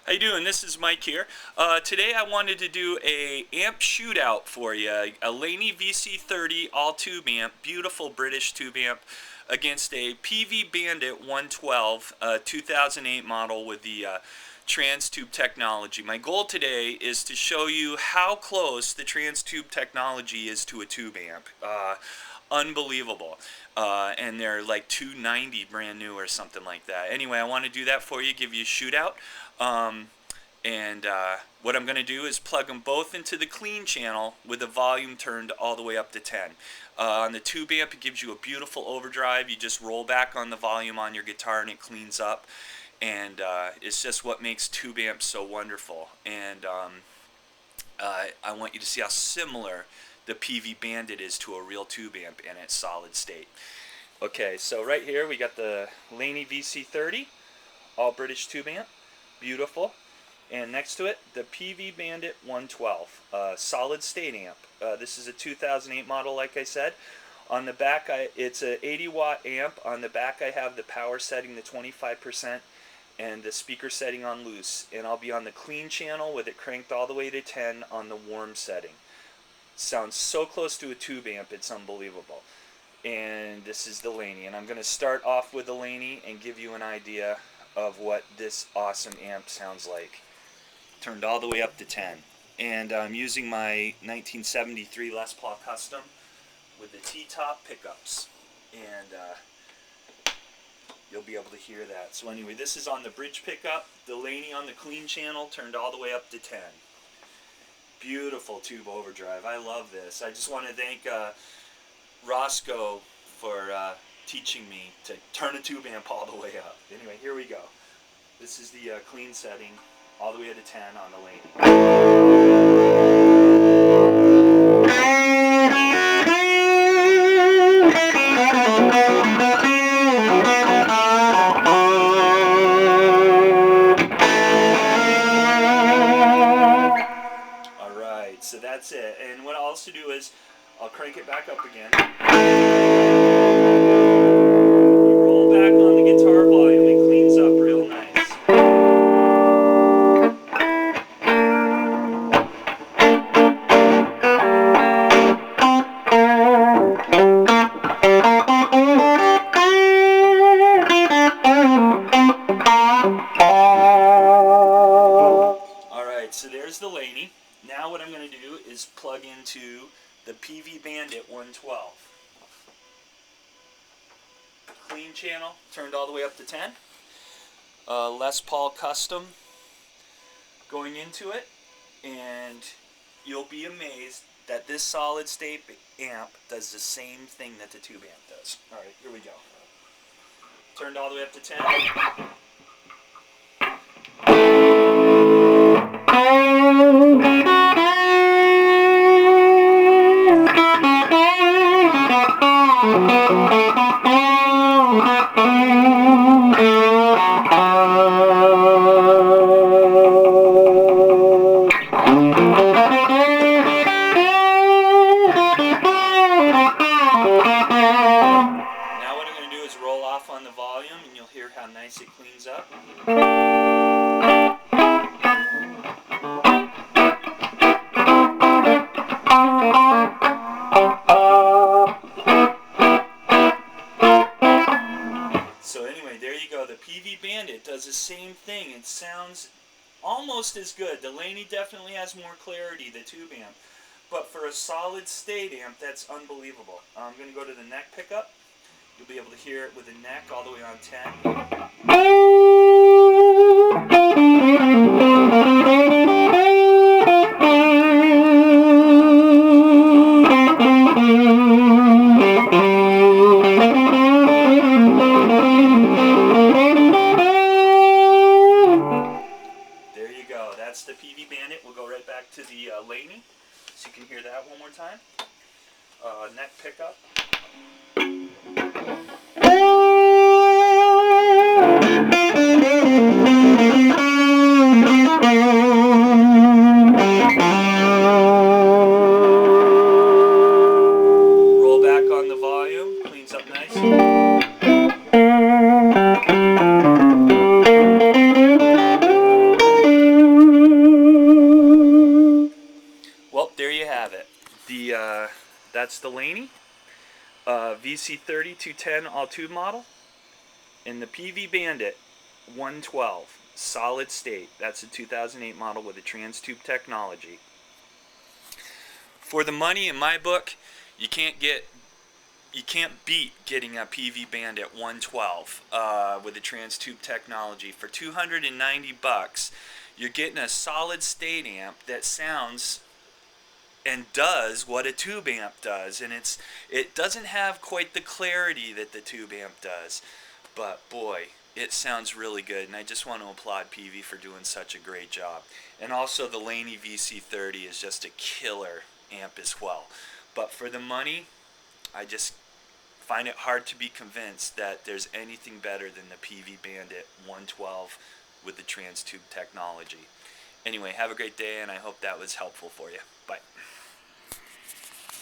How you doing? This is Mike here. Today I wanted to do a amp shootout for you. A Laney VC30 all tube amp, beautiful British tube amp, against a Peavey Bandit 112 2008 model with the trans tube technology. My goal today is to show you how close the trans tube technology is to a tube amp. Unbelievable. And they're like $290 brand new or something like that. Anyway, I want to do that for you, give you a shootout. What I'm going to do is plug them both into the clean channel with the volume turned all the way up to 10. On the tube amp, it gives you a beautiful overdrive. You just roll back on the volume on your guitar and it cleans up. And it's just what makes tube amps so wonderful. And I want you to see how similar the Peavey Bandit is to a real tube amp in its solid state. Okay, so right here we got the Laney VC30, all British tube amp, beautiful. And next to it, the Peavey Bandit 112, solid state amp. This is a 2008 model, like I said. On the back, it's an 80 watt amp. On the back, I have the power setting to 25% and the speaker setting on loose. And I'll be on the clean channel with it cranked all the way to 10 on the warm setting. Sounds so close to a tube amp, it's unbelievable. And this is the Laney, and I'm going to start off with the Laney and give you an idea of what this awesome amp sounds like. Turned all the way up to 10. And I'm using my 1973 Les Paul Custom with the T-top pickups. And you'll be able to hear that. So anyway, this is on the bridge pickup, the Laney on the clean channel, turned all the way up to 10. Beautiful tube overdrive. I love this. I just want to thank Roscoe for teaching me to turn a tube amp all the way up. Anyway, here we go. This is the clean setting, all the way to 10 on the Laney. So that's it. And what I'll also do is I'll crank it back up again. You roll back on the guitar volume, it cleans up real nice. Alright, so there's the Laney. Now what I'm going to do is plug into the Peavey Bandit 112. Clean channel, turned all the way up to 10. Les Paul Custom going into it, and you'll be amazed that this solid state amp does the same thing that the tube amp does. Alright, here we go. Turned all the way up to 10. On the volume and you'll hear how nice it cleans up. So anyway, there you go. The Peavey Bandit does the same thing. It sounds almost as good. The Laney definitely has more clarity, the tube amp. But for a solid state amp, that's unbelievable. I'm going to go to the neck pickup. You'll be able to hear it with the neck all the way on 10. There you go. That's the Peavey Bandit. We'll go right back to the Laney, so you can hear that one more time. Neck pickup. Roll back on the volume, cleans up nice. that's the Laney VC30 210 all tube model, and the Peavey Bandit 112 solid state. That's a 2008 model with a trans tube technology. For the money, in my book, you can't beat getting a Peavey Bandit 112 with a trans tube technology. For $290, you're getting a solid state amp that sounds and does what a tube amp does, and it doesn't have quite the clarity that the tube amp does, but boy, it sounds really good, and I just want to applaud Peavey for doing such a great job. And also the Laney VC30 is just a killer amp as well. But for the money, I just find it hard to be convinced that there's anything better than the Peavey Bandit 112 with the trans tube technology. Anyway, have a great day, and I hope that was helpful for you. Bye.